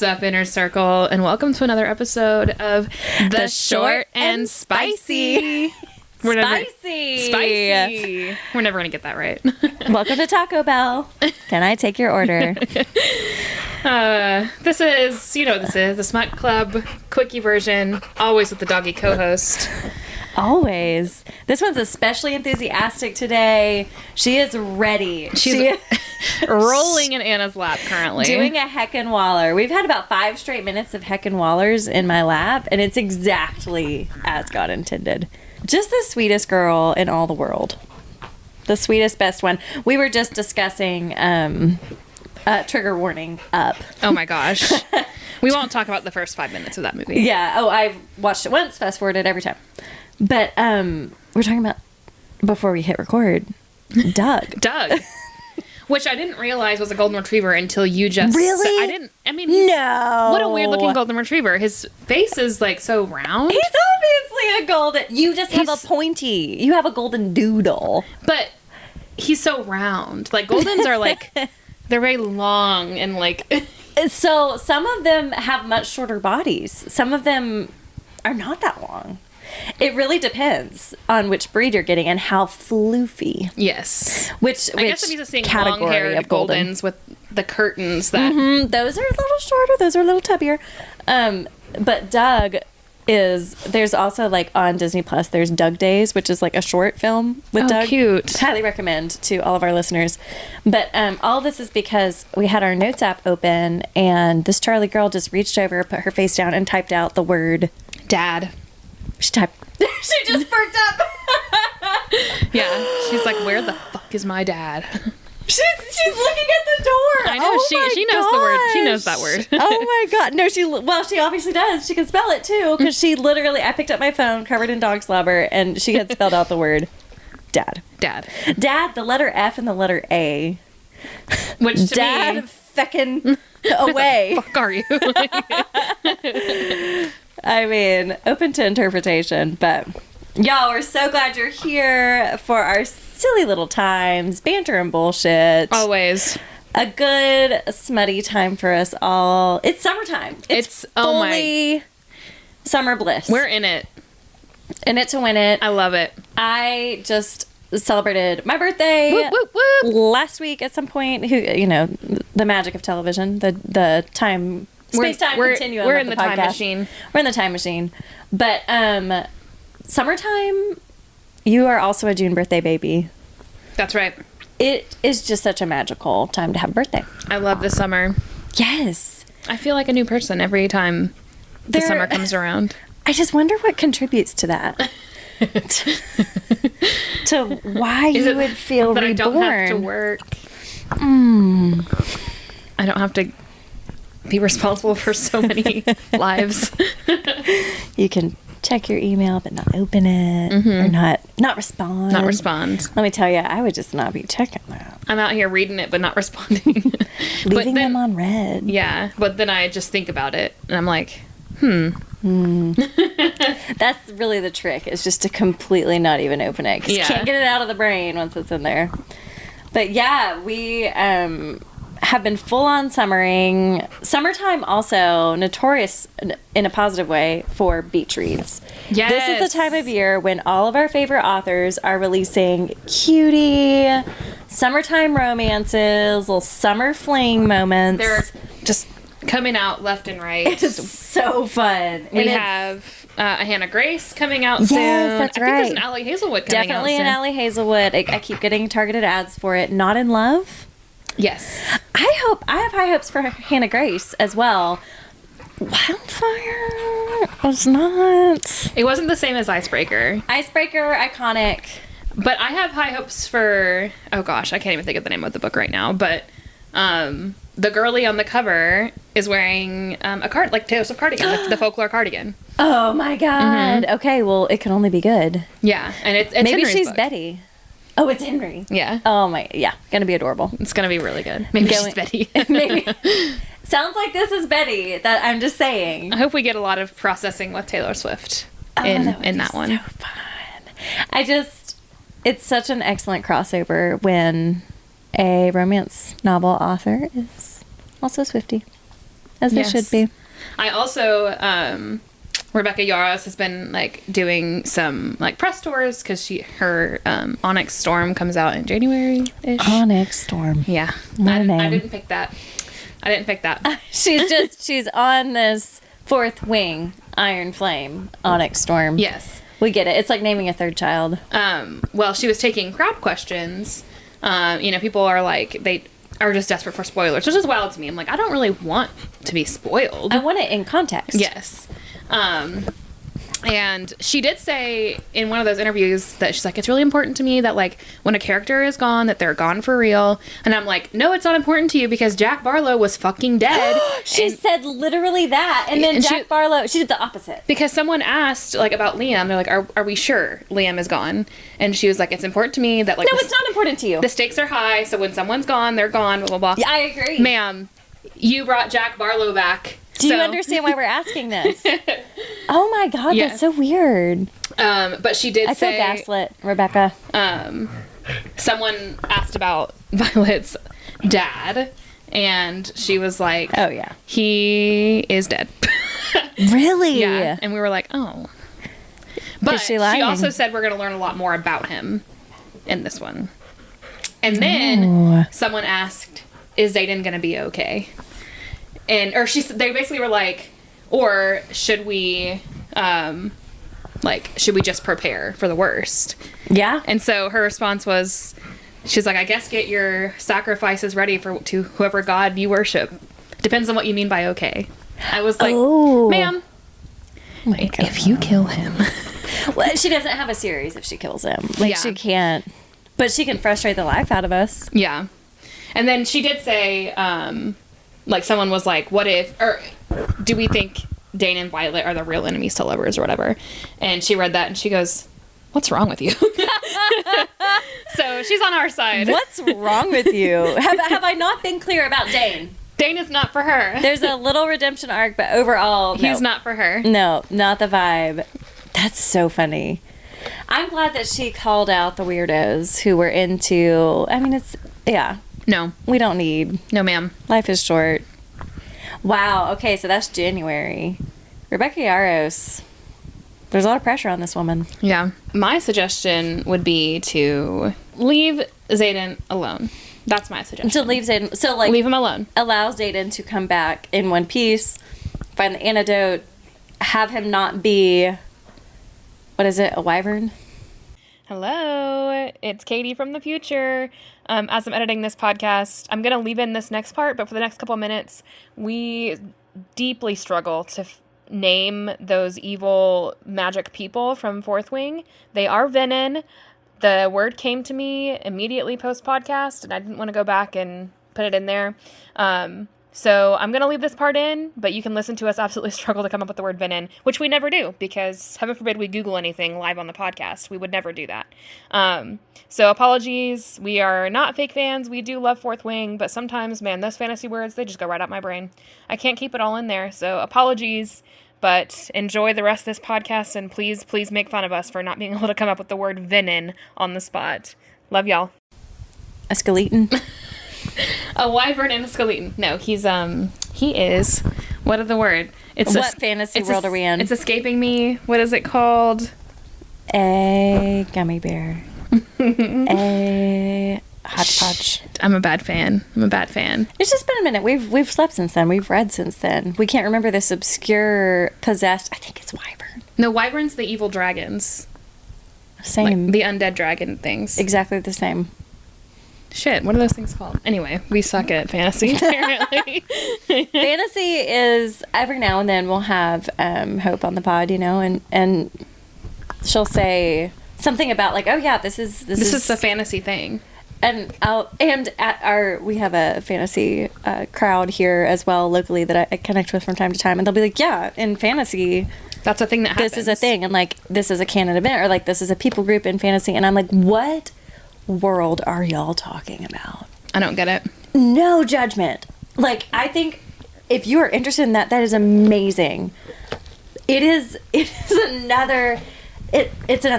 up, Inner Circle, and welcome to another episode of The Short and Spicy. Spicy. We're never going to get that right. Welcome to Taco Bell. Can I take your order? This is, you know what this is, the Smut Club quickie version, always with the doggy co-host. Always. This one's especially enthusiastic today. She is ready. She's rolling in Anna's lap currently. Doing a heckin' waller. We've had about 5 straight minutes of heckin' wallers in my lap, and it's exactly as God intended. Just the sweetest girl in all the world. The sweetest, best one. We were just discussing trigger warning Up. Oh my gosh. We won't talk about the first 5 minutes of that movie. Yeah. Oh, I've watched it once, fast forwarded every time. But we're talking about, before we hit record, Doug. Which I didn't realize was a golden retriever until you just Really? No. What a weird looking golden retriever. His face is like so round. He's obviously a golden. You just have a pointy. You have a golden doodle. But he's so round. Like goldens are like, they're very long and like. So some of them have much shorter bodies. Some of them are not that long. It really depends on which breed you're getting and how floofy. Yes. I guess I'm used to seeing long-haired goldens with the curtains that... Mm-hmm. Those are a little shorter. Those are a little tubbier. But Doug is... There's also, like, on Disney Plus, there's Doug Days, which is, like, a short film with Doug. Cute. Highly recommend to all of our listeners. But all this is because we had our notes app open, and this Charlie girl just reached over, put her face down, and typed out the word... Dad. She just perked up. Yeah. She's like, where the fuck is my dad? She's looking at the door. I know. She knows the word. She knows that word. Oh my God. No, she obviously does. She can spell it too. Because she literally, I picked up my phone covered in dog slobber and she had spelled out the word dad. Dad, the letter F and the letter A. Which to Dad me, feckin' away. fuck are you? I mean, open to interpretation, but y'all, we're so glad you're here for our silly little times, banter and bullshit. Always. A good smutty time for us all. It's summertime. It's fully summer bliss. We're in it. In it to win it. I love it. I just celebrated my birthday last week at some point. The magic of television, the time... Space-time continuum. We're in the time machine. We're in the time machine. But summertime, you are also a June birthday baby. That's right. It is just such a magical time to have a birthday. I love the summer. Yes. I feel like a new person every time the summer comes around. I just wonder what contributes to that. to why you would feel that reborn. I don't have to work. I don't have to be responsible for so many lives. You can check your email but not open it or not respond. Not respond. Let me tell you, I would just not be checking that. I'm out here reading it but not responding. Leaving them on red. Yeah, but then I just think about it and I'm like, That's really the trick, is just to completely not even open it because you can't get it out of the brain once it's in there. But yeah, we have been full on summering. Summertime also notorious in a positive way for beach reads. Yes. This is the time of year when all of our favorite authors are releasing cutie summertime romances, little summer fling moments. They're just coming out left and right. It's so fun. We have a Hannah Grace coming out soon. Yes, that's right. I think there's an Allie Hazelwood coming out soon. Definitely an Allie Hazelwood. I keep getting targeted ads for it. Not in Love. Yes. I have high hopes for Hannah Grace as well. Wildfire was not. It wasn't the same as Icebreaker. Icebreaker, iconic. But I have high hopes for, oh gosh, I can't even think of the name of the book right now, but the girlie on the cover is wearing a Taylor Swift cardigan, the folklore cardigan. Oh my God. Mm-hmm. Okay, well, it can only be good. Yeah, and it's maybe Henry's she's book. Betty. Oh, it's Henry. Yeah. Oh my, yeah, gonna be adorable. It's gonna be really good. Maybe she's Betty. Maybe. Sounds like this is Betty. That I'm just saying. I hope we get a lot of processing with Taylor Swift in that one. So fun. It's such an excellent crossover when a romance novel author is also a Swiftie. as they should be. I also, Rebecca Yarros has been like doing some like press tours because her Onyx Storm comes out in January-ish. Onyx Storm. Yeah. I didn't pick that. She's on this fourth wing, Iron Flame, Onyx Storm. Yes. We get it. It's like naming a third child. Well, she was taking crowd questions. People are like, they are just desperate for spoilers, which is wild to me. I'm like, I don't really want to be spoiled. I want it in context. Yes. And she did say in one of those interviews that she's like, it's really important to me that like when a character is gone, that they're gone for real. And I'm like, no, it's not important to you because Jack Barlow was fucking dead. She said literally that. And then Jack Barlow, she did the opposite. Because someone asked like about Liam. They're like, are we sure Liam is gone? And she was like, it's important to me that like... No, it's not important to you. The stakes are high. So when someone's gone, they're gone, blah, blah, blah. Yeah, I agree. Ma'am, you brought Jack Barlow back. Do you understand why we're asking this? Oh my God, that's so weird. But she did say... I feel gaslit, Rebecca. Someone asked about Violet's dad, and she was like, oh yeah, he is dead. Really? Yeah. And we were like, oh. But she also said we're going to learn a lot more about him in this one. And then someone asked, is Xaden going to be okay? They basically were like, or should we, should we just prepare for the worst? Yeah. And so her response was, she's like, I guess get your sacrifices ready to whoever God you worship. Depends on what you mean by okay. I was like, ma'am, if you kill him. Well, she doesn't have a series if she kills him. She can't. But she can frustrate the life out of us. Yeah. And then she did say, someone was like, do we think Dane and Violet are the real enemies to lovers or whatever? And she read that and she goes, what's wrong with you? So she's on our side. What's wrong with you? Have I not been clear about Dane? Dane is not for her. There's a little redemption arc, but overall, he's not for her. No, not the vibe. That's so funny. I'm glad that she called out the weirdos who were into... No. We don't need... No, ma'am. Life is short. Wow. Okay, so that's January. Rebecca Yarros. There's a lot of pressure on this woman. Yeah. My suggestion would be to leave Xaden alone. That's my suggestion. To leave Xaden... So, leave him alone. Allow Xaden to come back in one piece, find the antidote, have him not be... What is it? A wyvern? Hello, it's Katie from the future. As I'm editing this podcast, I'm going to leave in this next part, but for the next couple of minutes, we deeply struggle to name those evil magic people from Fourth Wing. They are Venin. The word came to me immediately post-podcast, and I didn't want to go back and put it in there. So I'm going to leave this part in, but you can listen to us absolutely struggle to come up with the word Venin, which we never do, because heaven forbid we Google anything live on the podcast. We would never do that. So apologies. We are not fake fans. We do love Fourth Wing, but sometimes, man, those fantasy words, they just go right out my brain. I can't keep it all in there, so apologies, but enjoy the rest of this podcast, and please make fun of us for not being able to come up with the word Venin on the spot. Love y'all. A skeleton. A wyvern and a skeleton. No, he is. What is the word? What fantasy world are we in? It's escaping me. What is it called? A gummy bear. A hodgepodge. I'm a bad fan. It's just been a minute. We've slept since then. We've read since then. We can't remember this obscure possessed. I think it's wyvern. No, wyverns, the evil dragons. Same. Like the undead dragon things. Exactly the same. Shit, what are those things called? Anyway, we suck at fantasy, apparently. Fantasy is, every now and then we'll have Hope on the pod, and she'll say something about like, oh yeah, this is a fantasy thing. And we have a fantasy crowd here as well locally that I connect with from time to time, and they'll be like, yeah, in fantasy, that's a thing that happens. This is a thing, and like this is a canon event, or like this is a people group in fantasy, and I'm like, what world are y'all talking about? I don't get it. No judgment. Like, I think if you are interested in that is amazing. It's another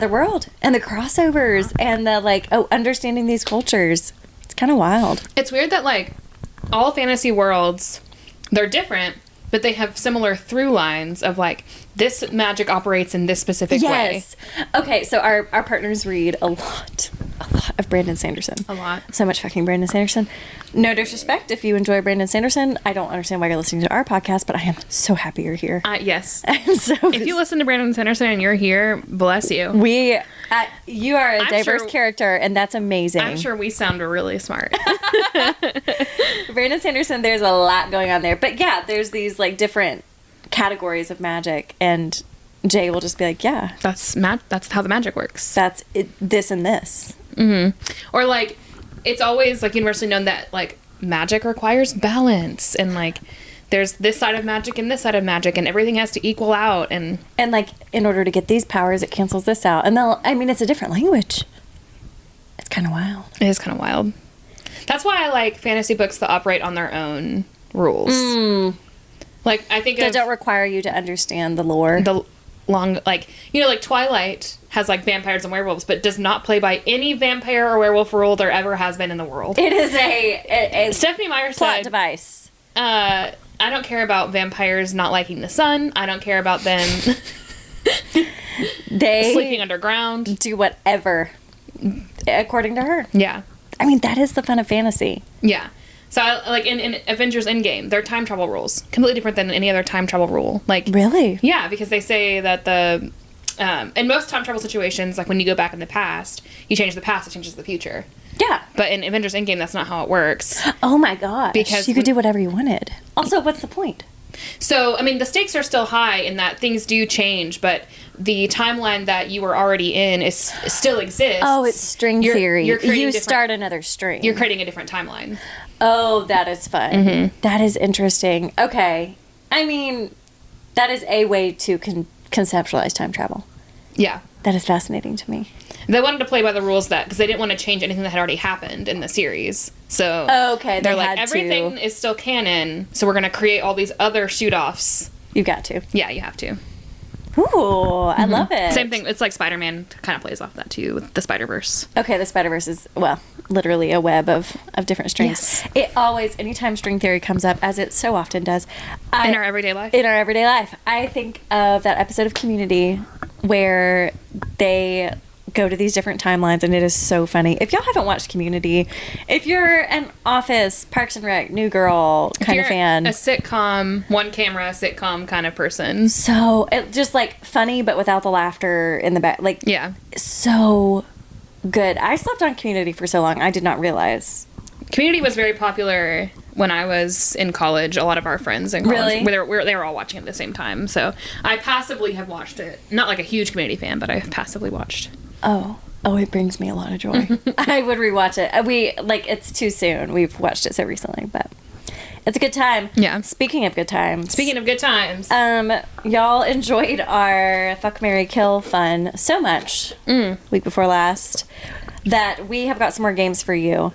world, and the crossovers and the understanding these cultures. It's kind of wild. It's weird that all fantasy worlds, they're different, but they have similar through lines of like, this magic operates in this specific way. Yes. Okay, so our partners read a lot of Brandon Sanderson. A lot. So much fucking Brandon Sanderson. No disrespect if you enjoy Brandon Sanderson. I don't understand why you're listening to our podcast, but I am so happy you're here. Yes. I'm so If you listen to Brandon Sanderson and you're here, bless you. You are a diverse character, and that's amazing. I'm sure we sound really smart. Brandon Sanderson, there's a lot going on there. But yeah, there's these like different categories of magic, and Jay will just be like, yeah, That's how the magic works. that's it, this and this. Or like, it's always like universally known that like magic requires balance, and like there's this side of magic and this side of magic, and everything has to equal out. And like, in order to get these powers, it cancels this out. And it's a different language. It's kind of wild. it is kind of wild. That's why I like fantasy books that operate on their own rules. Like, I think That don't require you to understand the lore. the long, like, you know, like Twilight has like vampires and werewolves, but does not play by any vampire or werewolf rule there ever has been in the world. It is a Stephanie Meyer plot said, device. I don't care about vampires not liking the sun. I don't care about them They sleeping underground. do whatever, according to her. Yeah. I mean, that is the fun of fantasy. Yeah. So, like, in Avengers Endgame, their time travel rules completely different than any other time travel rule. Like, Really? yeah, because they say that in most time travel situations, like when you go back in the past, you change the past, it changes the future. Yeah. But in Avengers Endgame, that's not how it works. Oh my gosh. Because you could do whatever you wanted. Also, what's the point? So, I mean, the stakes are still high in that things do change, but the timeline that you were already in still exists. Oh, it's string theory. You're creating You start another string. You're creating a different timeline. Oh, that is fun. That is interesting. Okay. I mean, that is a way to conceptualize time travel. Yeah. That is fascinating to me. They wanted to play by the rules because they didn't want to change anything that had already happened in the series. So Okay, they're they like, had everything is still canon, so we're going to create all these other shoot-offs. You've got to. Yeah, you have to. Ooh, I love it. Same thing. It's like Spider-Man kind of plays off that too with the Spider-Verse. Okay, the Spider-Verse is, well, literally a web of different strings. Yes. It always, anytime string theory comes up, as it so often does. In our everyday life? In our everyday life. I think of that episode of Community where they go to these different timelines, and it is so funny. If y'all haven't watched Community, if you're an Office, Parks and Rec, New Girl kind of fan. A sitcom, one camera sitcom kind of person. So, it just like funny, but without the laughter in the back. Like, Yeah. so good. I slept on Community for so long, I did not realize. Community was very popular when I was in college. A lot of our friends in college, Really? they were all watching it at the same time. So I passively have watched it. Not like a huge Community fan, but I've passively watched. Oh, it brings me a lot of joy. I would rewatch it. It's too soon. We've watched it so recently, but it's a good time. Yeah. Speaking of good times. Speaking of good times. Y'all enjoyed our Fuck, Marry, Kill fun so much week before last that we have got some more games for you.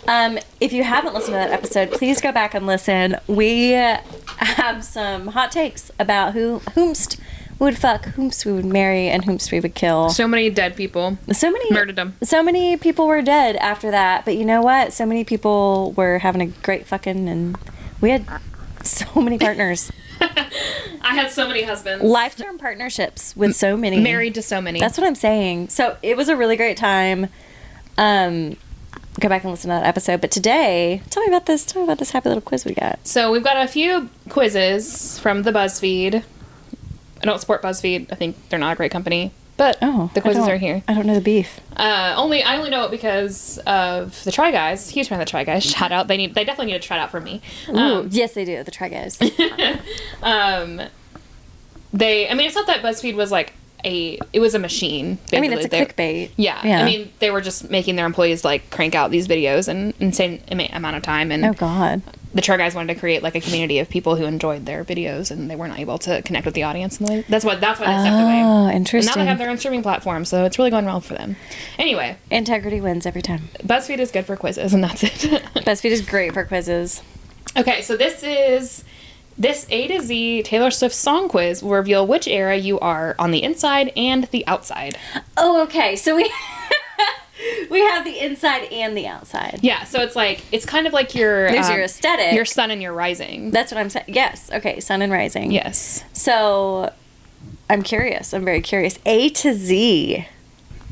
If you haven't listened to that episode, please go back and listen. We have some hot takes about whomst we would fuck, whomst we would marry, and whomst we would kill. So many dead people. Murdered them. So many people were dead after that, but you know what? So many people were having a great fucking, and we had so many partners. I had so many husbands. Lifetime partnerships with so many. Married to so many. That's what I'm saying. So it was a really great time. Go back and listen to that episode. But today, tell me about this happy little quiz we got. So we've got a few quizzes from the Buzzfeed. I don't support Buzzfeed. I think they're not a great company. But the quizzes are here. I don't know the beef. I only know it because of the Try Guys. Huge fan of the Try Guys. Shout out. They definitely need a shout out from me. Ooh, yes, they do. The Try Guys. It's not that Buzzfeed was like it was a machine. Basically. I mean, it's a clickbait. Yeah. I mean, they were just making their employees like crank out these videos in insane amount of time. And oh God. The Try Guys wanted to create like a community of people who enjoyed their videos, and they weren't able to connect with the audience. That's why they stepped away. Oh, interesting. And now they have their own streaming platform, so it's really going well for them. Anyway, integrity wins every time. BuzzFeed is good for quizzes, and that's it. BuzzFeed is great for quizzes. Okay, so this A to Z Taylor Swift song quiz will reveal which era you are on the inside and the outside. Oh, okay. So We have the inside and the outside. Yeah, so it's kind of like your There's your aesthetic. your sun and your rising. That's what I'm saying. Yes. Okay. Sun and rising. Yes. So I'm curious. I'm very curious. A to Z.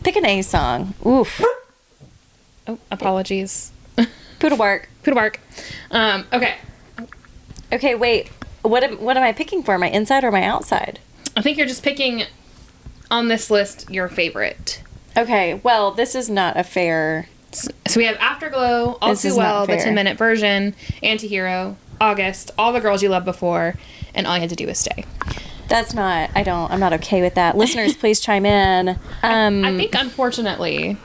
Pick an A song. Oof. Oh, apologies. Poodle bark. Poodle bark. Okay. Okay, wait. What am I picking for? My inside or my outside? I think you're just picking on this list your favorite. Okay, well, this is not a fair... So we have Afterglow, All This Too is not Well, the fair. 10-minute version, Antihero, August, All the Girls You Loved Before, and All You Had to Do Was Stay. That's not... I'm not okay with that. Listeners, please chime in. I think, unfortunately...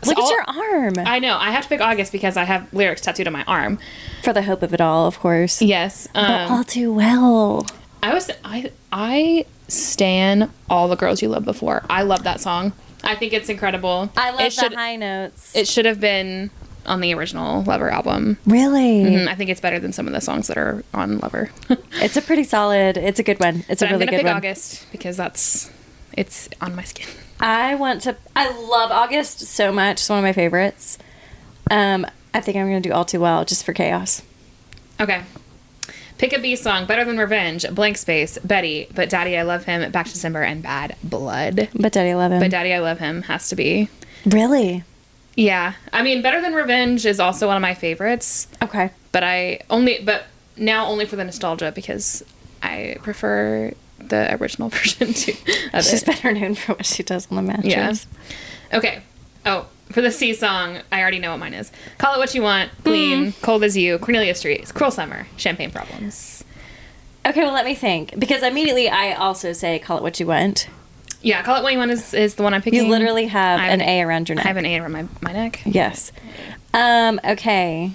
Look at your arm. I know. I have to pick August because I have lyrics tattooed on my arm. For the hope of it all, of course. Yes. But All Too Well. I stan All the Girls You Loved Before. I love that song. I think it's incredible. I love the high notes. It should have been on the original Lover album. Really? I think it's better than some of the songs that are on Lover. It's a pretty solid... It's a good one. It's a really good one. I'm gonna pick August because it's on my skin. I love August so much. It's one of my favorites. I think I'm going to do All Too Well just for chaos. Okay. Pick a B song. Better Than Revenge, Blank Space, Betty, But Daddy I Love Him, Back to December, and Bad Blood. But Daddy I Love Him. But Daddy I Love Him has to be. Really? Yeah. I mean, Better Than Revenge is also one of my favorites. Okay. But now only for the nostalgia because I prefer the original version too. She's better known for what she does on the matches. Yeah. Okay. Oh, for the C song, I already know what mine is. Call It What You Want, Clean, Cold As You, Cornelia Street, Cruel Summer, Champagne Problems. Okay, well, let me think. Because immediately I also say Call It What You Want. Yeah, Call It What You Want is the one I'm picking. You literally have an A around your neck. I have an A around my neck. Yes. Okay.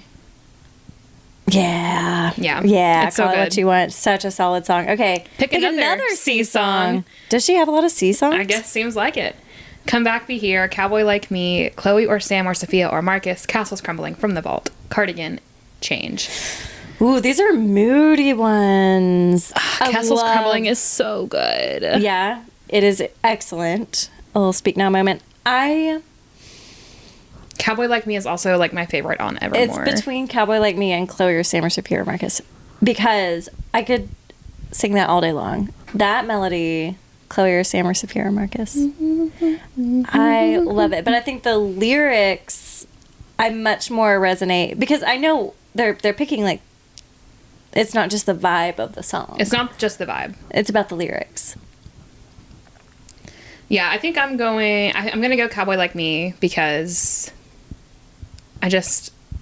Yeah. Yeah. Yeah. It's so Call It good. What You Want. Such a solid song. Okay. Pick another C song. Does she have a lot of C songs? I guess seems like it. Come Back Be Here, Cowboy Like Me, Chloe or Sam or Sophia or Marcus, Castles Crumbling, From the Vault, Cardigan, Change. Ooh, these are moody ones. Castles Crumbling is so good. Yeah, it is excellent. A little speak now moment. Cowboy Like Me is also like my favorite on Evermore. It's between Cowboy Like Me and Chloe or Sam or Sophia or Marcus. Because I could sing that all day long. That melody... Chloe or Sam or Sophia or Marcus. I love it. But I think the lyrics I much more resonate because I know they're picking like it's not just the vibe of the song. It's not just the vibe. It's about the lyrics. Yeah, I think I'm going to go Cowboy Like Me because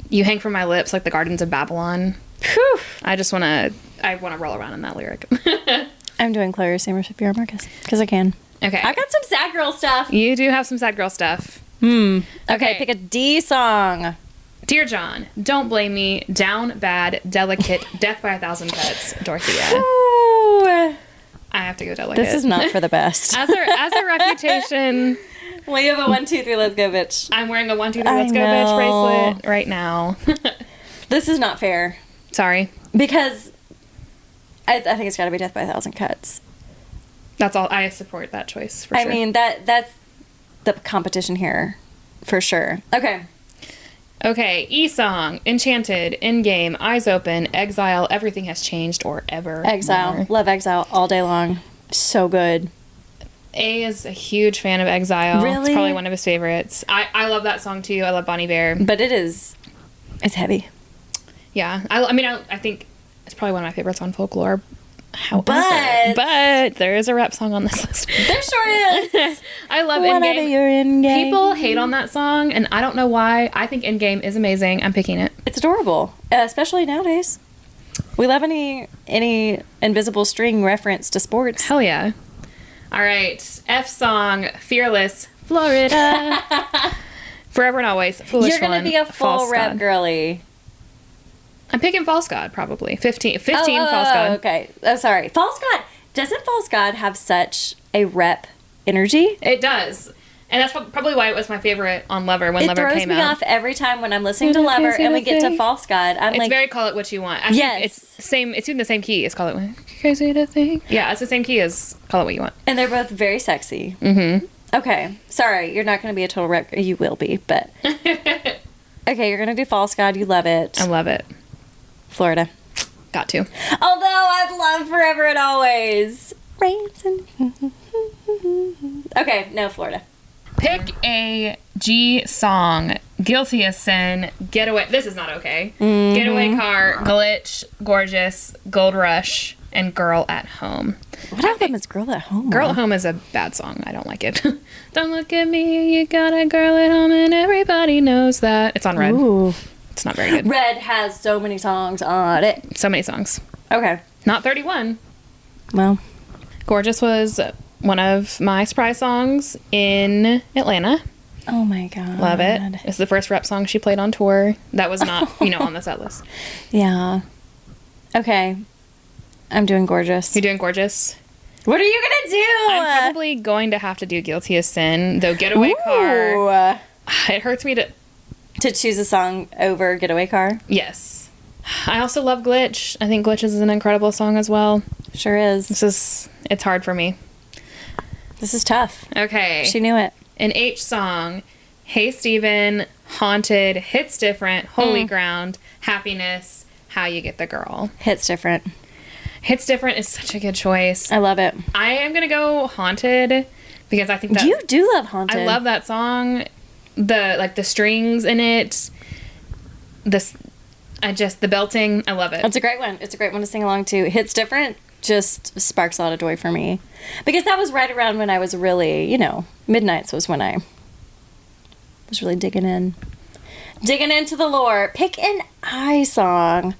you hang from my lips like the gardens of Babylon. Whew. I want to roll around in that lyric. I'm doing Chloe or Sam or Sophia or Marcus because I can. Okay. I got some sad girl stuff. You do have some sad girl stuff. Okay, pick a D song. Dear John, Don't Blame Me, Down Bad, Delicate, Death by a Thousand Cuts, Dorothea. Ooh. I have to go Delicate. This is not for the best. As a reputation. Well, you have a 1, 2, 3, let's go, bitch. I'm wearing a 1, 2, 3, let's go, bitch bracelet right now. This is not fair. Sorry. Because I think it's got to be Death by a Thousand Cuts. That's all. I support that choice for sure. I mean, that's the competition here for sure. Okay. E song, Enchanted, In-Game, Eyes Open, Exile, Everything Has Changed, or Ever. Exile. More. Love Exile all day long. So good. A is a huge fan of Exile. Really? It's probably one of his favorites. I love that song too. I love Bonnie Bear. But it's heavy. Yeah. I think it's probably one of my favorites on Folklore. However, But there is a rap song on this list. There sure is. I love Whenever In-Game. you're in game. People hate on that song, and I don't know why. I think In-Game is amazing. I'm picking it. It's adorable, especially nowadays. We love any invisible string reference to sports. Hell yeah. All right. F song, Fearless, Florida. Forever and Always, Foolish You're gonna One, be a full False rep God. girly. I'm picking False God, probably. 15 False God. Okay. Oh, sorry. False God. Doesn't False God have such a rep energy? It does. And that's probably why it was my favorite on Lover when Lover It came throws me out. off every time when I'm listening to Lover and we get to False God. I'm It's like, very Call It What You Want. I think Yes. it's in the same key as Call It What Crazy to Think. Yeah, it's the same key as Call It What You Want. and they're both very sexy. Okay. Sorry, you're not going to be a total wreck. You will be, but. Okay, you're going to do False God. You love it. I love it. Florida. Got to. Although I love Forever and Always. Okay, no, Florida. Pick a G song. Guilty as Sin. Getaway. This is not okay. Getaway Car. Glitch. Gorgeous. Gold Rush. And Girl at Home. What album is Girl at Home? Girl at Home is a bad song. I don't like it. Don't look at me. You got a girl at home and everybody knows that. It's on Red. Ooh. It's not very good. Red has so many songs on it. So many songs. Okay. Not 31. Well. Gorgeous was one of my surprise songs in Atlanta. Oh my God. Love it. It's the first rep song she played on tour. That was not, on the set list. Yeah. Okay. I'm doing Gorgeous. You're doing Gorgeous? What are you going to do? I'm probably going to have to do Guilty as Sin, though Getaway Car. It hurts me to choose a song over Getaway Car? Yes. I also love Glitch. I think Glitch is an incredible song as well. Sure is. It's hard for me. This is tough. Okay. She knew it. An H song. Hey Steven, Haunted, Hits Different, Holy Ground, Happiness, How You Get the Girl. Hits Different. Hits Different is such a good choice. I love it. I am going to go Haunted because I think that... You do love Haunted. I love that song. The strings in it. The belting. I love it. It's a great one. It's a great one to sing along to. Hits Different just sparks a lot of joy for me. Because that was right around when I was really, Midnights was when I was really digging in. Digging into the lore. Pick an I song.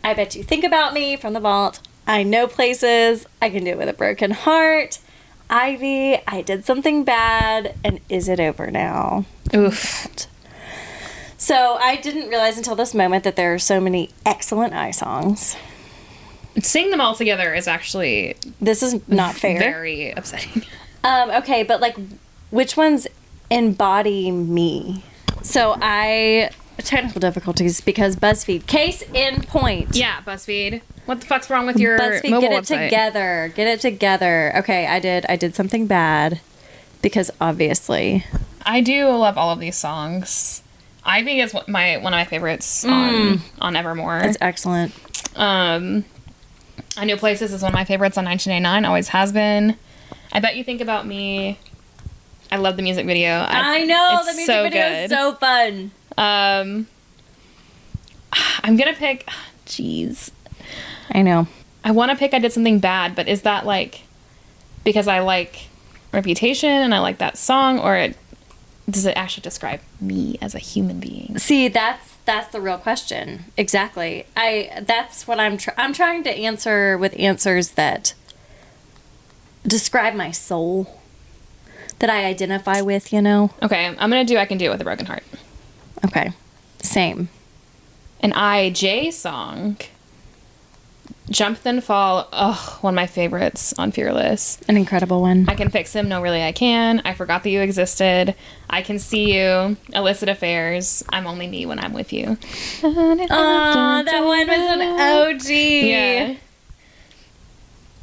I Bet You Think About Me from the Vault. I Know Places. I Can Do It With a Broken Heart. Ivy. I Did Something Bad. And Is It Over Now? Oof. So I didn't realize until this moment that there are so many excellent I songs. Seeing them all together is actually... This is not fair. Very upsetting. Okay, but which ones embody me? So technical difficulties because BuzzFeed. Case in point. Yeah, BuzzFeed. What the fuck's wrong with your BuzzFeed, mobile get it website? together. Get it together. Okay, I did something bad because obviously I do love all of these songs. Ivy is one of my favorites on Evermore. It's excellent. I Know Places is one of my favorites on 1989. Always has been. I Bet You Think About Me. I love the music video. I know it's the music so video good. is so fun. I'm gonna pick. Jeez. I know. I want to pick I Did Something Bad, but is that because I like Reputation and I like that song, or does it actually describe me as a human being? See, that's the real question. Exactly. That's what I'm trying to answer with answers that describe my soul, that I identify with, Okay, I'm gonna do I Can Do It With a Broken Heart. Okay. Same. An IJ song. Jump Then Fall. Oh, one of my favorites on Fearless. An incredible one. I Can Fix Him. No, Really I Can. I Forgot That You Existed. I Can See You. Illicit Affairs. I'm Only Me When I'm With You. Oh, that one was an OG. Yeah.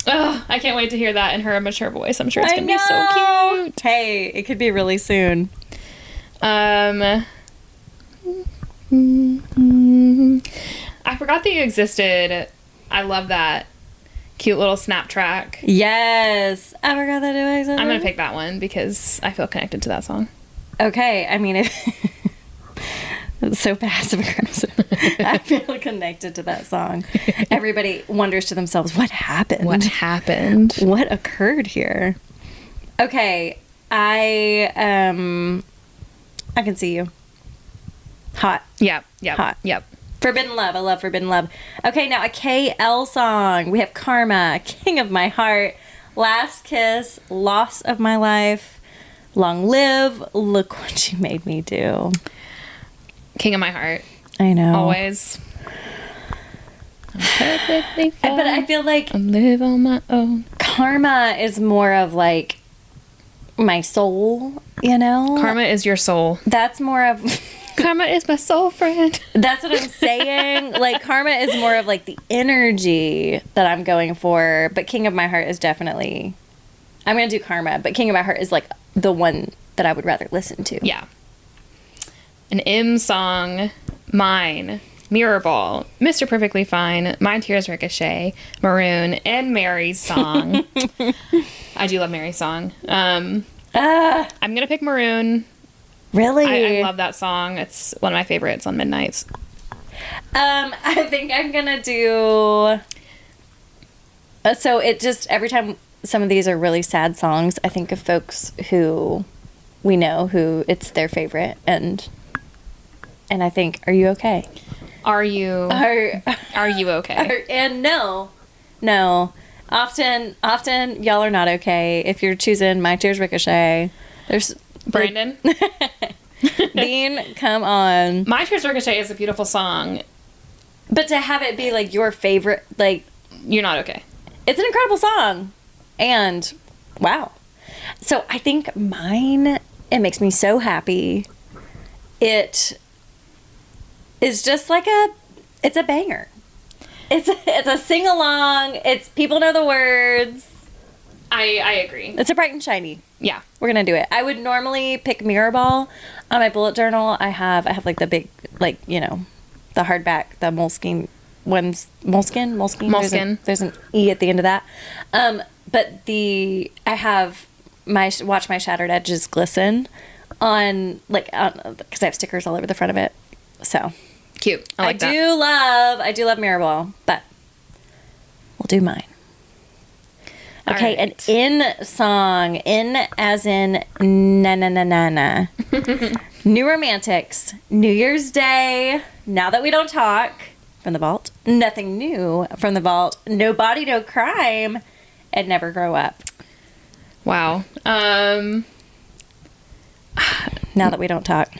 Oh, I can't wait to hear that in her immature voice. I'm sure it's going to be so cute. Hey, it could be really soon. I Forgot That You Existed. I love that cute little snap track. Yes. I forgot that it existed. I'm going to pick that one because I feel connected to that song. Okay. I mean, it's so passive aggressive. I feel connected to that song. Everybody wonders to themselves, what happened? What happened? What occurred here? Okay. I Can See You. Hot. Yep. Hot. Yep. Forbidden Love. I love Forbidden Love. Okay, now a KL song. We have Karma, King of My Heart, Last Kiss, Loss of My Life, Long Live, Look What You Made Me Do. King of My Heart. I know. Always. I'm perfectly fine. But I feel like I live on my own. Karma is more of my soul, Karma is your soul. That's more of... Karma is my soul friend. That's what I'm saying. Karma is more of the energy that I'm going for, but King of My Heart is definitely... I'm going to do Karma, but King of My Heart is the one that I would rather listen to. Yeah. An M song, mine, Mirror Ball, Mr. Perfectly Fine, My Tears Ricochet, Maroon, and Mary's song. I do love Mary's song. I'm going to pick Maroon. Really? I love that song. It's one of my favorites on Midnights. I think I'm going to do... So it just, every time some of these are really sad songs, I think of folks who we know who it's their favorite, and I think, are you okay? Are you okay? And no. Often y'all are not okay. If you're choosing My Tears Ricochet, there's Brandon? Bean, come on. My Tears Ricochet is a beautiful song. But to have it be like your favorite, like, you're not okay. It's an incredible song. And wow. So I think mine, it makes me so happy. It is just like it's a banger. It's a sing along. It's people know the words. I agree. It's a bright and shiny. Yeah. We're gonna do it. I would normally pick Mirror Ball. On my bullet journal, I have like the big, like, you know, the hardback, the Moleskine ones. Moleskine. There's an E at the end of that. But I have Watch My Shattered Edges Glisten on, like, because I have stickers all over the front of it. So cute. I like that. I do love Mirror Ball, but we'll do mine. Okay, right. An in song. In as in na na na na na. New Romantics. New Year's Day. Now That We Don't Talk. From the Vault. Nothing New from the Vault. No Body, No Crime. And Never Grow Up. Wow. Now That We Don't Talk.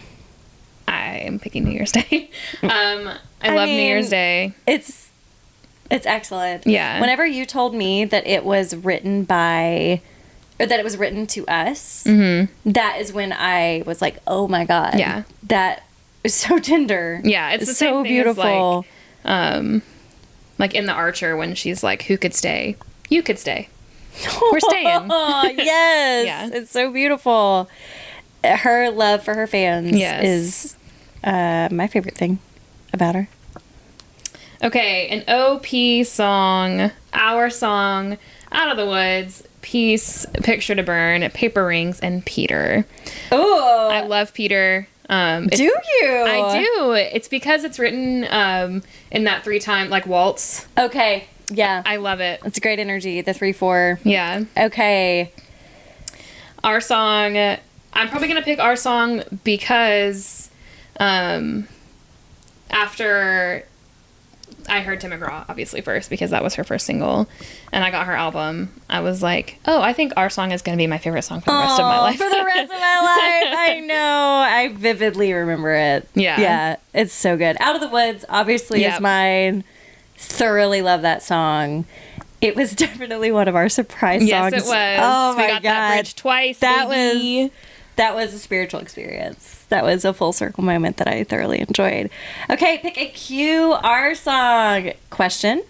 I'm picking New Year's Day. I love New Year's Day. It's excellent. Yeah. Whenever you told me that it was written to us, that is when I was like, oh my God. Yeah. That is so tender. Yeah, it's the same so thing beautiful. As like in The Archer when she's like, who could stay? You could stay. We're staying. Oh, yes. Yeah. It's so beautiful. Her love for her fans is my favorite thing about her. Okay, an OP song, our song, Out of the Woods, Peace, Picture to Burn, Paper Rings, and Peter. Oh, I love Peter. Do you? I do. It's because it's written in that 3-time, like, waltz. Okay, yeah. I love it. It's a great energy, the 3/4. Yeah. Okay. Our song, I'm probably going to pick our song because after I heard Tim McGraw, obviously, first, because that was her first single, and I got her album, I was like, oh, I think our song is going to be my favorite song for the rest of my life. For the rest of my life. I know. I vividly remember it. Yeah. Yeah. It's so good. Out of the Woods, obviously, is mine. Thoroughly love that song. It was definitely one of our surprise songs. Yes, it was. Oh, my we got God. that bridge twice, baby. That was a spiritual experience. That was a full circle moment that I thoroughly enjoyed. Okay, pick a QR song. Question.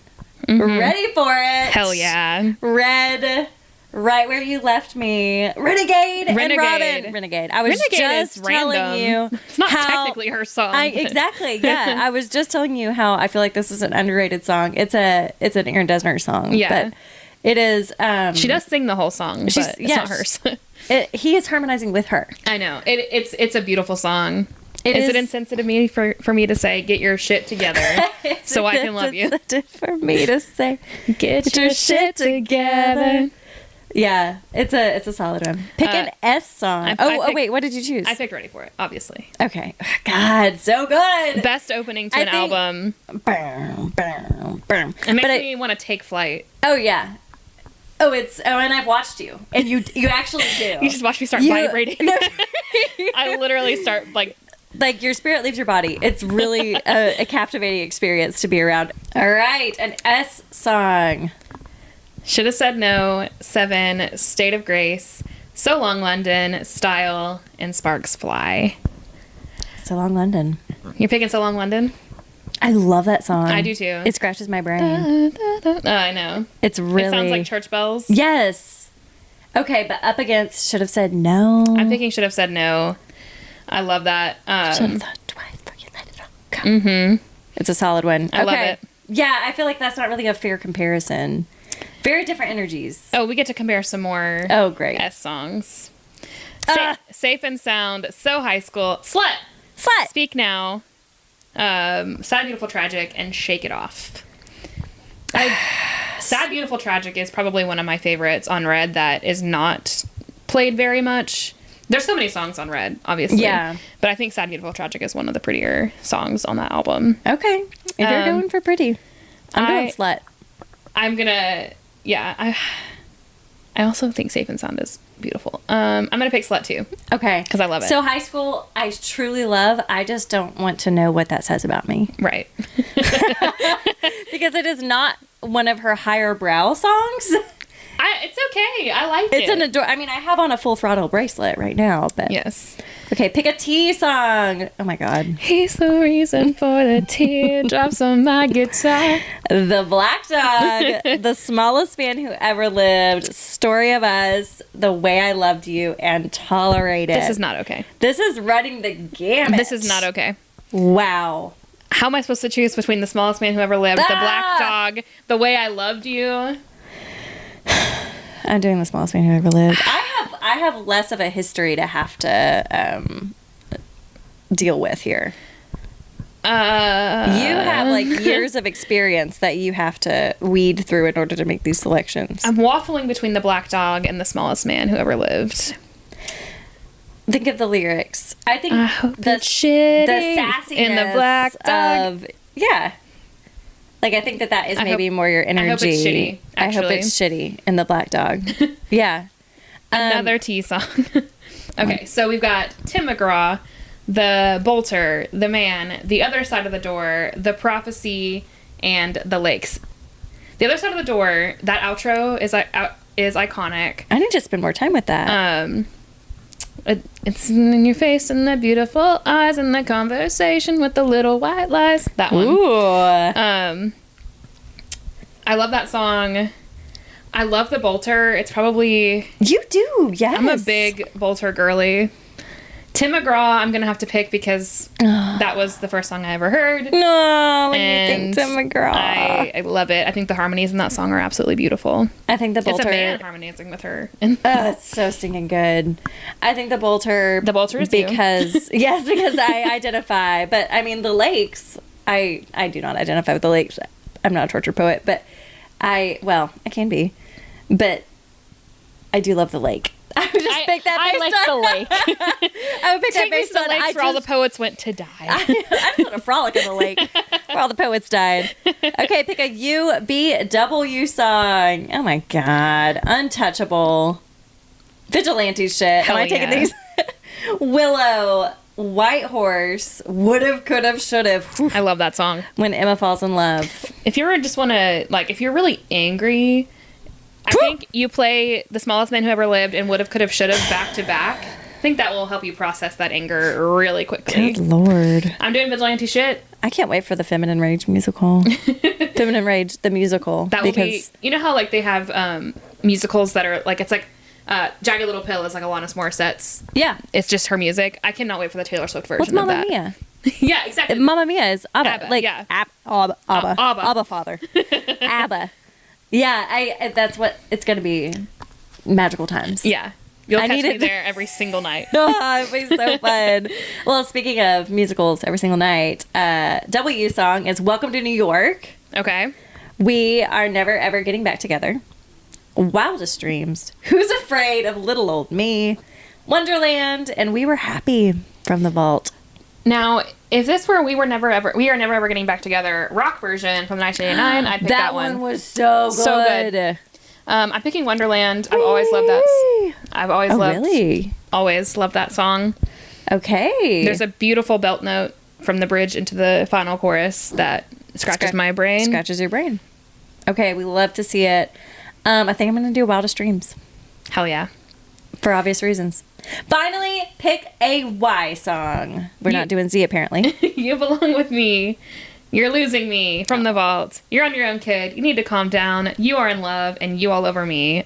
Mm-hmm. Ready for it. Hell yeah. Red, right where you left me. Renegade. And Robin. Renegade. I was Renegade just telling you. It's not technically her song. Exactly, yeah. I was just telling you how I feel like this is an underrated song. It's an Aaron Dessner song. Yeah. But it is. She does sing the whole song, but it's not hers. He is harmonizing with her. I know. It's a beautiful song. Is it insensitive for me to say, get your shit together so I can love you? For me to say, get your shit together. Yeah, it's a solid one. Pick an S song. Wait, what did you choose? I picked Ready for It, obviously. Okay. God, so good. Best opening to an album. Boom, boom, boom. It makes me want to take flight. Oh, yeah. And I've watched you, and you actually do. You just watch me start vibrating. No. I literally start like your spirit leaves your body. It's really a captivating experience to be around. All right, an S song. Should Have Said No, 7, State of Grace, So Long London, Style, and Sparks Fly. So Long London. You're picking So Long London? I love that song. I do too. It scratches my brain. Oh, I know. It's really... It sounds like church bells. Yes. Okay, but up against Should Have Said No. I'm thinking Should Have Said No. I love that. Should have thought twice before you let it all go. Mm-hmm. It's a solid one. I love it. Yeah, I feel like that's not really a fair comparison. Very different energies. Oh, we get to compare some more. Oh, great. S songs. Safe and Sound, So High School, Slut, Speak Now, Sad, Beautiful, Tragic, and Shake It Off. Sad, Beautiful, Tragic is probably one of my favorites on Red that is not played very much. There's so many songs on Red, obviously. Yeah. But I think Sad, Beautiful, Tragic is one of the prettier songs on that album. Okay. If you're going for pretty, I'm going Slut. I'm gonna, yeah. I also think Safe and Sound is beautiful. I'm gonna pick Slut too. Okay. Because I love it. So High School, I truly love. I just don't want to know what that says about me. Right. Because it is not one of her higher brow songs. It's okay. I like it. It's an I mean, I have on a Full Throttle bracelet right now, but yes. Okay, pick a T song. Oh my God. He's the reason for the teardrops on my guitar. The Black Dog, The Smallest Man Who Ever Lived, Story of Us, The Way I Loved You, and Tolerate It. This is not okay. This is running the gamut. This is not okay. Wow. How am I supposed to choose between The Smallest Man Who Ever Lived, The Black Dog, The Way I Loved You? I'm doing The Smallest Man Who Ever Lived. I have less of a history to have to deal with here. You have like years of experience that you have to weed through in order to make these selections. I'm waffling between The Black Dog and The Smallest Man Who Ever Lived. Think of the lyrics. I think the sassiness in The Black Dog. Yeah. Like, I think that is maybe more your energy. I hope it's shitty, actually. I hope it's shitty in The Black Dog. Yeah. Another T song. Okay, so we've got Tim McGraw, The Bolter, The Man, The Other Side of the Door, The Prophecy, and The Lakes. The Other Side of the Door, that outro is iconic. I need to spend more time with that. It's in your face and the beautiful eyes and the conversation with the little white lies. That one. Ooh. I love that song. I love the Bolter. It's probably... You do, yes. I'm a big Bolter girly. Tim McGraw, I'm going to have to pick because that was the first song I ever heard. No, and you think Tim McGraw. I love it. I think the harmonies in that song are absolutely beautiful. I think the Bolter... It's a man harmonizing with her. It's so stinking good. I think the Bolter... The Bolter is because you. Yes, because I identify. But, I mean, the Lakes, I do not identify with the Lakes. I'm not a torture poet, but I can be. But I do love the lake. I would just pick that based on... the lake. I would pick that based on... the lakes where all the poets went to die. I want to frolic in the lake where all the poets died. Okay, pick a UBW song. Oh my God. Untouchable. Vigilante shit. Hell Am I taking these? Willow. White Horse. Would've, could've, should've. Oof. I love that song. When Emma Falls in Love. If you just want to, like, if you're really angry... I think you play The Smallest Man Who Ever Lived and Would've, Could've, Should've back to back. I think that will help you process that anger really quickly. Good Lord. I'm doing vigilante shit. I can't wait for the Feminine Rage musical. Feminine Rage, the musical. That will be... You know how, like, they have musicals that are, like, it's like... Jagged Little Pill is like Alanis Morissette's. Yeah. It's just her music. I cannot wait for the Taylor Swift version of that. Mamma Mia? Yeah, exactly. Mamma Mia is ABBA. ABBA, like, yeah. ABBA. ABBA Father. ABBA. Yeah, that's what it's going to be. Magical times. Yeah. You'll catch me there every single night. Oh, it'll be so fun. Well, speaking of musicals every single night, W song is Welcome to New York. Okay. We Are Never Ever Getting Back Together. Wildest Dreams. Who's Afraid of Little Old Me? Wonderland. And We Were Happy from the Vault. Now, if this were We Are Never Ever Getting Back Together rock version from 1989, I'd pick that one. That one was so good. So good. I'm picking Wonderland. I've always loved that. I've always always loved that song. Okay. There's a beautiful belt note from the bridge into the final chorus that scratches my brain. Scratches your brain. Okay, we love to see it. I think I'm going to do Wildest Dreams. Hell yeah. For obvious reasons. Finally, pick a Y song. We're not doing Z, apparently. You Belong With Me. You're Losing Me from the Vault. You're on Your Own, Kid. You Need to Calm Down. You Are in Love. And You All Over Me.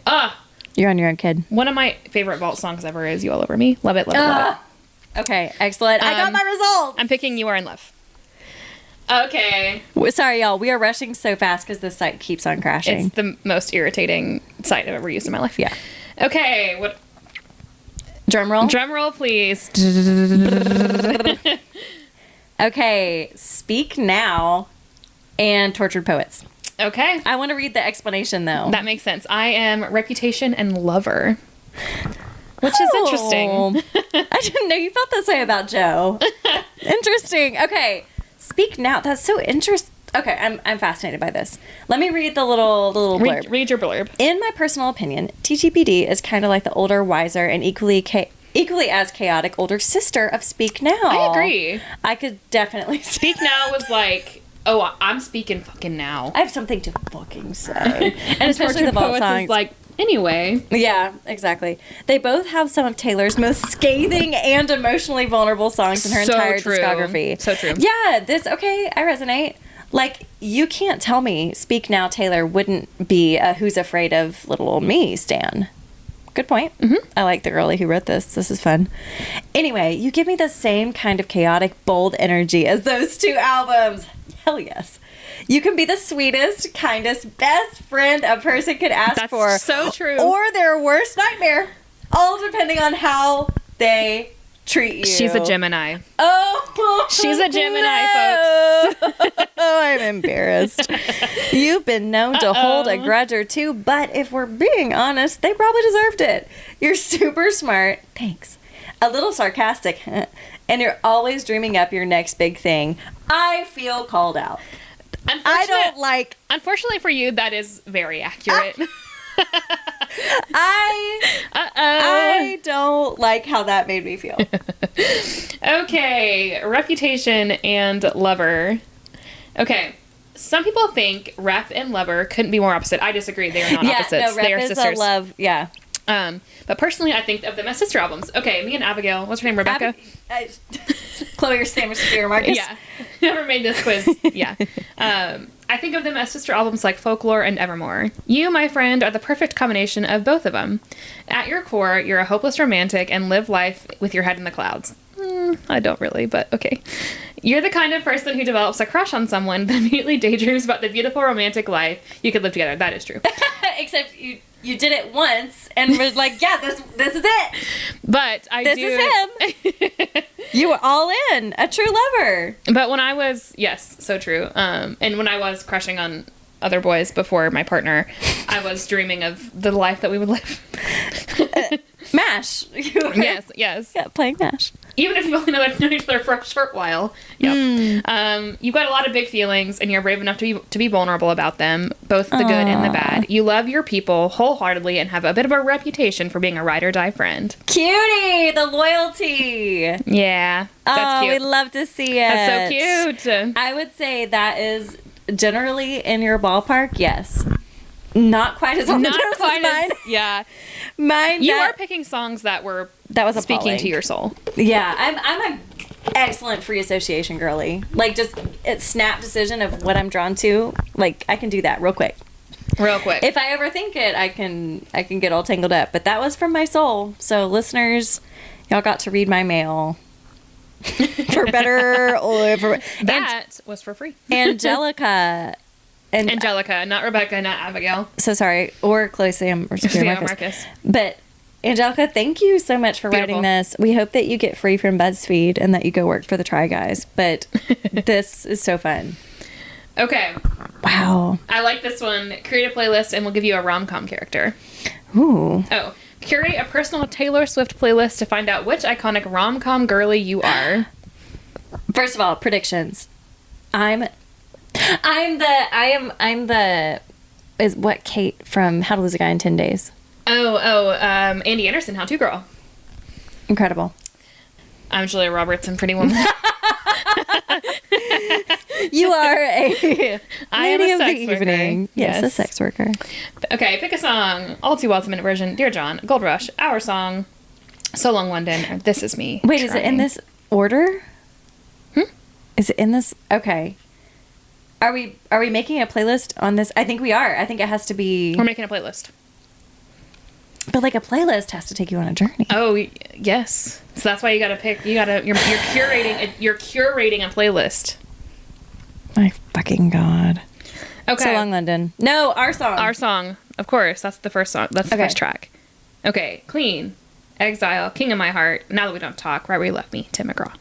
You're on your own, kid. One of my favorite vault songs ever is You All Over Me. Love it, love it, love it. Okay, excellent. I got my results. I'm picking You Are in Love. Okay. Sorry, y'all. We are rushing so fast because this site keeps on crashing. It's the most irritating site I've ever used in my life. Yeah. Okay. What? Drum roll? Drum roll, please. Okay. Speak Now and Tortured Poets. Okay. I want to read the explanation, though. That makes sense. I am Reputation and Lover. Which is interesting. I didn't know you felt this way about Joe. Interesting. Okay. Speak Now. That's so interesting. Okay, I'm fascinated by this. Let me read the little blurb. Read your blurb. In my personal opinion, TTPD is kind of like the older, wiser, and equally as chaotic older sister of Speak Now. I agree. I could definitely Speak Now was like, oh, I'm speaking fucking now. I have something to fucking say. And especially the vault songs. Is like, anyway. Yeah, exactly. They both have some of Taylor's most scathing and emotionally vulnerable songs in her entire discography. So true. Yeah, I resonate. Like, you can't tell me Speak Now Taylor wouldn't be a Who's Afraid of Little Old Me stan. Good point. Mm-hmm. I like the girlie who wrote this. This is fun. Anyway, you give me the same kind of chaotic, bold energy as those two albums. Hell yes. You can be the sweetest, kindest, best friend a person could ask for. That's so true. Or their worst nightmare. All depending on how they treat you. She's a Gemini. Oh, she's a Gemini, folks. Oh, I'm embarrassed. You've been known to hold a grudge or two, but if we're being honest, they probably deserved it. You're super smart. Thanks. A little sarcastic, and you're always dreaming up your next big thing. I feel called out. Unfortunately for you, that is very accurate. I don't like how that made me feel. Okay, Reputation and Lover. Okay, some people think Rep and Lover couldn't be more opposite. I disagree. They are not opposites. No, Rep they are is sisters. A love, yeah. But personally, I think of them as sister albums. Okay, me and Abigail. What's her name? Rebecca? Chloe or Sam or Sophia or Marcus? Yeah. Never made this quiz. Yeah. I think of them as sister albums like Folklore and Evermore. You, my friend, are the perfect combination of both of them. At your core, you're a hopeless romantic and live life with your head in the clouds. I don't really, but okay. You're the kind of person who develops a crush on someone but immediately daydreams about the beautiful romantic life you could live together. That is true. Except you did it once and was like, yeah, this is it. But this is him. You were all in. A true lover. But when I was, yes, so true. And when I was crushing on other boys before my partner, I was dreaming of the life that we would live. MASH. Yes. Yeah, playing MASH. Even if you only known each other for a short while. Yep. You've got a lot of big feelings, and you're brave enough to be vulnerable about them, both the good and the bad. You love your people wholeheartedly and have a bit of a reputation for being a ride or die friend. Cutie! The loyalty! Yeah, that's cute. We'd love to see it. That's so cute. I would say that is generally in your ballpark, yes. Not quite as on the nose as mine. Yeah. Mine. You are picking songs that was speaking to your soul. Yeah, I'm a excellent free association girly. Like, just a snap decision of what I'm drawn to. Like, I can do that real quick. If I overthink it, I can get all tangled up. But that was from my soul. So listeners, y'all got to read my mail. For better or for that was for free. Angelica. Angelica, not Rebecca, not Abigail. So sorry. Or Chloe, Sam, or Sophia Marcus. But Angelica, thank you so much for writing this. We hope that you get free from BuzzFeed and that you go work for the Try Guys. But this is so fun. Okay. Wow. I like this one. Create a playlist and we'll give you a rom-com character. Ooh. Oh. Curate a personal Taylor Swift playlist to find out which iconic rom-com girly you are. First of all, predictions. Is what Kate from How to Lose a Guy in 10 Days. Andy Anderson, How To Girl. Incredible. I'm Julia Roberts in Pretty Woman. You are a I am a sex worker. Evening. Yes, a sex worker. Okay, pick a song. All Too Well's a minute version. Dear John, Gold Rush, Our Song, So Long London, or This Is Me. Wait, is it in this order? Is it in this? Okay. Are we making a playlist on this? I think we are. I think it has to be. We're making a playlist. But like a playlist has to take you on a journey. Oh, yes. So that's why you gotta pick. You're curating a playlist. My fucking God. Okay. So long, London. No, our song. Our song, of course. That's the first song. That's the first track. Okay. Clean. Exile. King of My Heart. Now That We Don't Talk. Right Where You Left Me. Tim McGraw.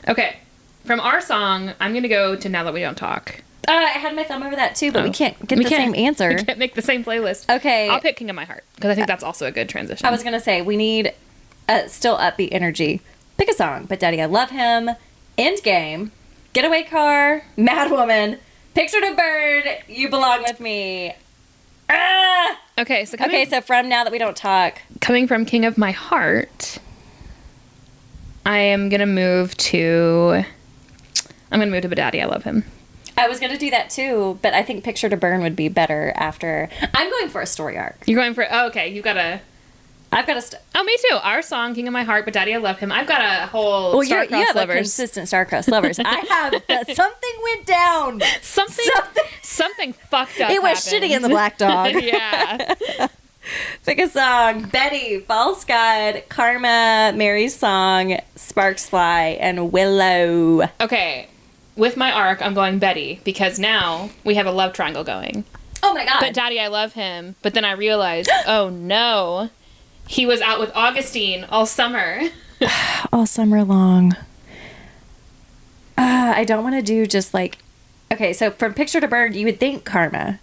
Okay. From our song, I'm gonna go to Now That We Don't Talk. I had my thumb over that too, but we can't get the same answer. We can't make the same playlist. Okay. I'll pick King of My Heart because I think that's also a good transition. I was going to say, we need still upbeat energy. Pick a song. But Daddy, I Love Him, Endgame, Getaway Car, Mad Woman, Picture to Burn, You Belong With Me. Ah! Okay, so from Now That We Don't Talk. Coming from King of My Heart, I am going to move to But Daddy, I Love Him. I was going to do that too, but I think Picture to Burn would be better after. I'm going for a story arc. You're going for, okay, I've got oh, me too. Our song, King of My Heart, But Daddy, I Love Him. I've got a whole you have lovers. A consistent star-crossed lovers. I have, something went down. Something fucked up. It was happened. shitty in the Black Dog. Yeah. Pick a song. Betty, False God, Karma, Mary's Song, Sparks Fly, and Willow. Okay. With my arc, I'm going Betty because now we have a love triangle going. Oh my God. But Daddy, I Love Him. But then I realized, oh no, he was out with Augustine all summer. All summer long. I don't want to do just like... Okay, so from Picture to Burn, you would think Karma.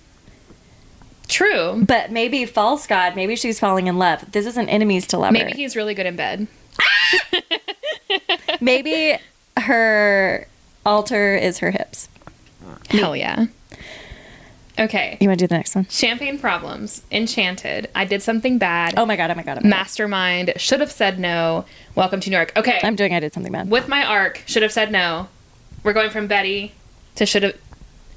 True. But maybe False God, maybe she's falling in love. This isn't enemies to lover. Maybe he's really good in bed. Maybe her... altar is her hips. Hell yeah. Okay. You want to do the next one? Champagne Problems. Enchanted. I Did Something Bad. Oh my God. Mastermind. Should Have Said No. Welcome to New York. Okay. I Did Something Bad. With my arc, Should Have Said No. We're going from Betty to Should Have...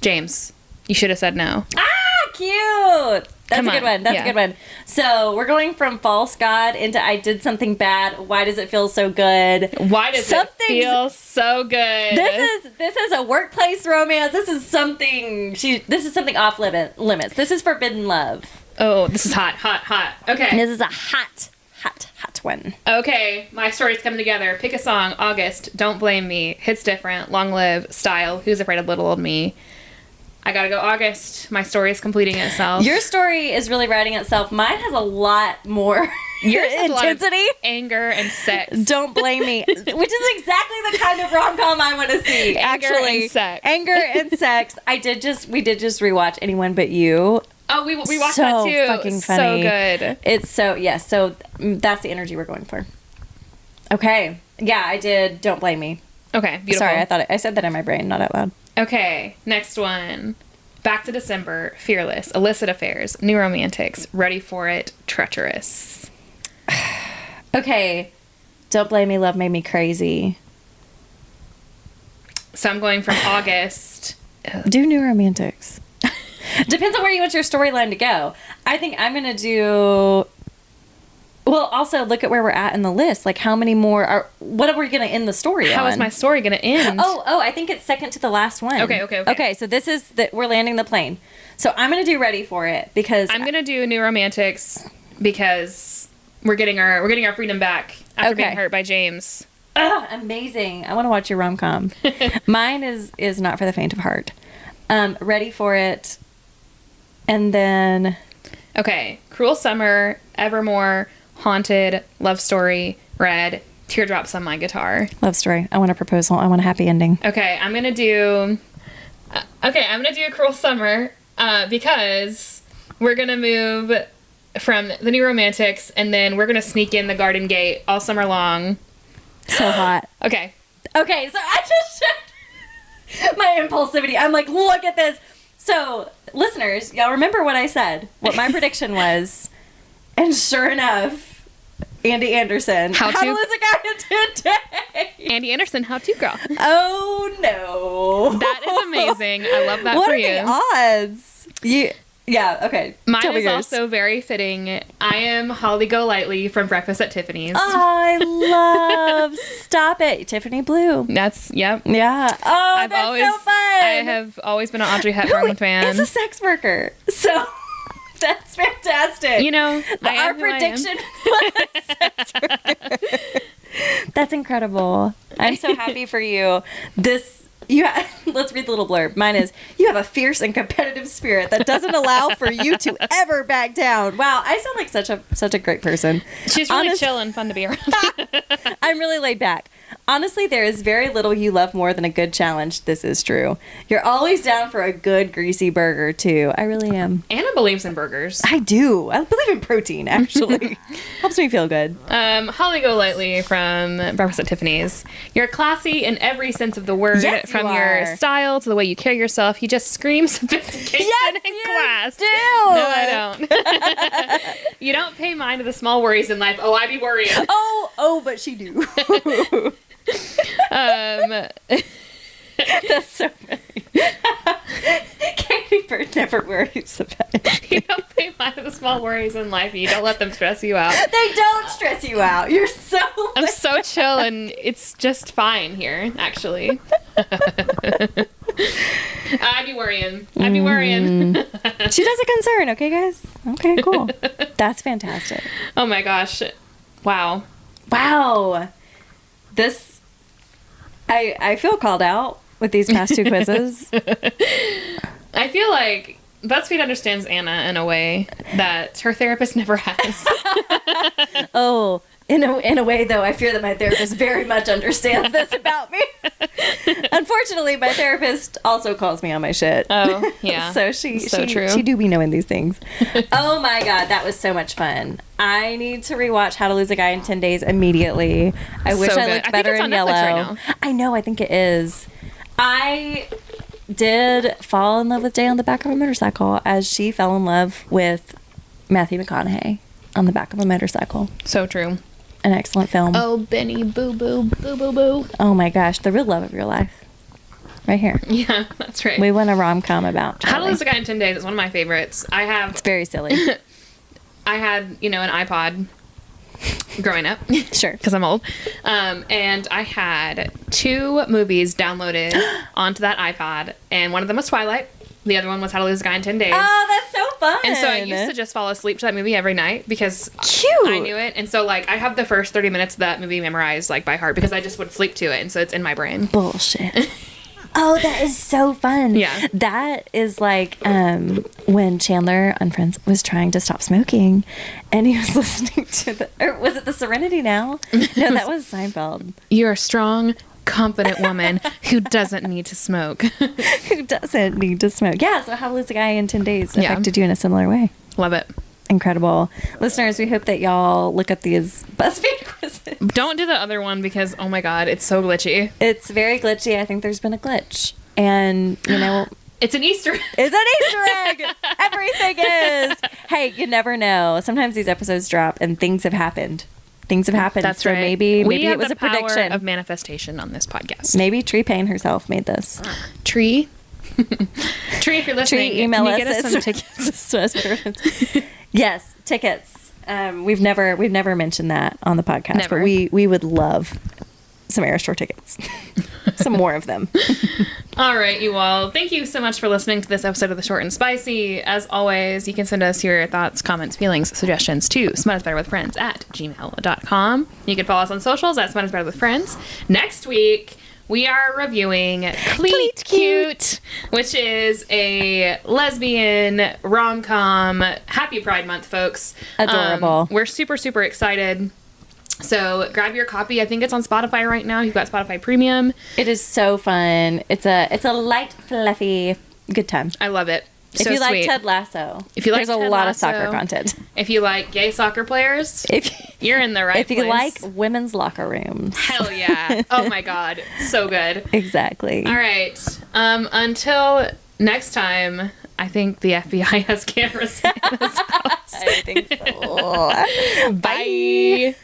James, you should have said no. Ah, cute! That's a good one. That's a good one. So we're going from False God into I Did Something Bad. Why does it feel so good? Why does it feel so good? This is a workplace romance. This is something off limits. This is forbidden love. Oh, this is hot. Okay. This is a hot one. Okay, my story's coming together. Pick a song. August. Don't Blame Me. Hits Different. Long Live. Style. Who's Afraid of Little Old Me? I gotta go August. My story is completing itself. Your story is really writing itself. Mine has a lot more intensity, anger, and sex. Don't Blame Me, which is exactly the kind of rom-com I want to see. Anger and sex. Anger and sex. We did just rewatch Anyone But You. Oh, we watched that too. Fucking funny. So good. It's so So that's the energy we're going for. Okay. Yeah, I did. Don't Blame Me. Okay. Beautiful. Sorry, I said that in my brain, not out loud. Okay, next one. Back to December, Fearless, Illicit Affairs, New Romantics, Ready for It, Treacherous. Okay, Don't Blame Me, Love Made Me Crazy. So I'm going from August. Do New Romantics. Depends on where you want your storyline to go. I think I'm going to do... Well, also, look at where we're at in the list. Like, how many more are... What are we going to end the story on? How is my story going to end? Oh, I think it's second to the last one. Okay. Okay, so this is... We're landing the plane. So I'm going to do Ready for It, because... I'm going to do New Romantics, because we're getting our freedom back after being hurt by James. Oh, amazing. I want to watch your rom-com. Mine is not for the faint of heart. Ready for It. And then... Okay, Cruel Summer, Evermore... Haunted, Love Story, Red, Teardrops on My Guitar. Love Story. I want a proposal. I want a happy ending. Okay, I'm gonna do Cruel Summer because we're gonna move from the New Romantics and then we're gonna sneak in the Garden Gate all summer long. So hot. Okay, so I just checked my impulsivity. I'm like, look at this. So, listeners, y'all remember what I said, what my prediction was. And sure enough, Andy Anderson. How to Lose a Guy in 10 Days. Andy Anderson, How To Girl. Oh, no. That is amazing. I love that for you. What are the odds? Yeah, okay. Mine is also very fitting. I am Holly Golightly from Breakfast at Tiffany's. Oh, I love... Stop it. Tiffany Blue. Yep. Yeah. Oh, that's so fun. I have always been an Audrey Hepburn fan. It's a sex worker. So... That's fantastic. You know, our prediction was That's incredible. I'm so happy for you. Let's read the little blurb. Mine is, you have a fierce and competitive spirit that doesn't allow for you to ever back down. Wow, I sound like such a great person. She's really chill and fun to be around. I'm really laid back. Honestly, there is very little you love more than a good challenge. This is true. You're always down for a good greasy burger, too. I really am. Anna believes in burgers. I do. I believe in protein, actually. Helps me feel good. Holly Golightly from Breakfast at Tiffany's. You're classy in every sense of the word. Yes, from you your are. style to the way you carry yourself. You just scream sophistication Yes, and you class. do. No, I don't. You don't pay mind to the small worries in life. Oh, I be worrying. Oh, but she do. That's so funny. Katie Bird never worries about it. You don't pay mind to the small worries in life. And you don't let them stress you out. They don't stress you out. You're so... I'm so chill, and it's just fine here, actually. I be worrying. She does a concern, okay, guys? Okay, cool. That's fantastic. Oh my gosh. Wow. This... I feel called out with these past two quizzes. I feel like BuzzFeed understands Anna in a way that her therapist never has. Oh, in a way, though, I fear that my therapist very much understands this about me. Unfortunately, my therapist also calls me on my shit. Oh, yeah. So she true. She do be knowing these things. Oh my God, that was so much fun. I need to rewatch How to Lose a Guy in 10 Days immediately. I wish I looked better in yellow. Netflix right now. I know, I think it is. I did fall in love with Jay on the back of a motorcycle as she fell in love with Matthew McConaughey on the back of a motorcycle. So true. An excellent film. Oh, Benny, boo, boo, boo, boo, boo. Oh my gosh, the real love of your life. Right here. Yeah, that's right. We won a rom-com about Charlie. How to Lose a Guy in 10 Days is one of my favorites. It's very silly. I had, an iPod growing up. Sure. Because I'm old. And I had 2 movies downloaded onto that iPod. And one of them was Twilight. The other one was How to Lose a Guy in 10 Days. Oh, that's so fun. And so I used to just fall asleep to that movie every night because Cute. I knew it. And so, I have the first 30 minutes of that movie memorized, by heart because I just would sleep to it. And so it's in my brain. Bullshit. Oh, that is so fun. Yeah. That is like when Chandler on Friends was trying to stop smoking and he was listening to or was it the Serenity Now? No, that was Seinfeld. You're a strong, confident woman who doesn't need to smoke. Who doesn't need to smoke? Yeah, so How to Lose a Guy in 10 Days affected you in a similar way. Love it. Incredible. Listeners, we hope that y'all look up these BuzzFeed quizzes. Don't do the other one because, oh my God, it's so glitchy. It's very glitchy. I think there's been a glitch. And, It's an Easter egg. It's an Easter egg. Everything is. Hey, you never know. Sometimes these episodes drop and things have happened. That's so right. Maybe it was the a prediction power of manifestation on this podcast. Maybe Tree Payne herself made this. Tree? Tree, if you're listening, Tree, email can you us get us some tickets? Yes, tickets. We've never mentioned that on the podcast, Never. but we would love some Airstore tickets. Some more of them. All right, you all. Thank you so much for listening to this episode of The Short and Spicy. As always, you can send us your thoughts, comments, feelings, suggestions to smartasbetterwithfriends@gmail.com. You can follow us on socials at smartasbetterwithfriends. Next week, we are reviewing Cleat Cute, which is a lesbian rom-com. Happy Pride Month, folks. Adorable. We're super, super excited. So grab your copy. I think it's on Spotify right now. You've got Spotify Premium. It is so fun. It's a light, fluffy, good time. I love it. If So you like sweet. Ted Lasso, There's a lot of soccer content. If you like gay soccer players, If you're in the right if you place. like women's locker rooms, Hell yeah. Oh my God. So good. exactly. All right. Until next time, I think the FBI has cameras in this house. I think so. Bye.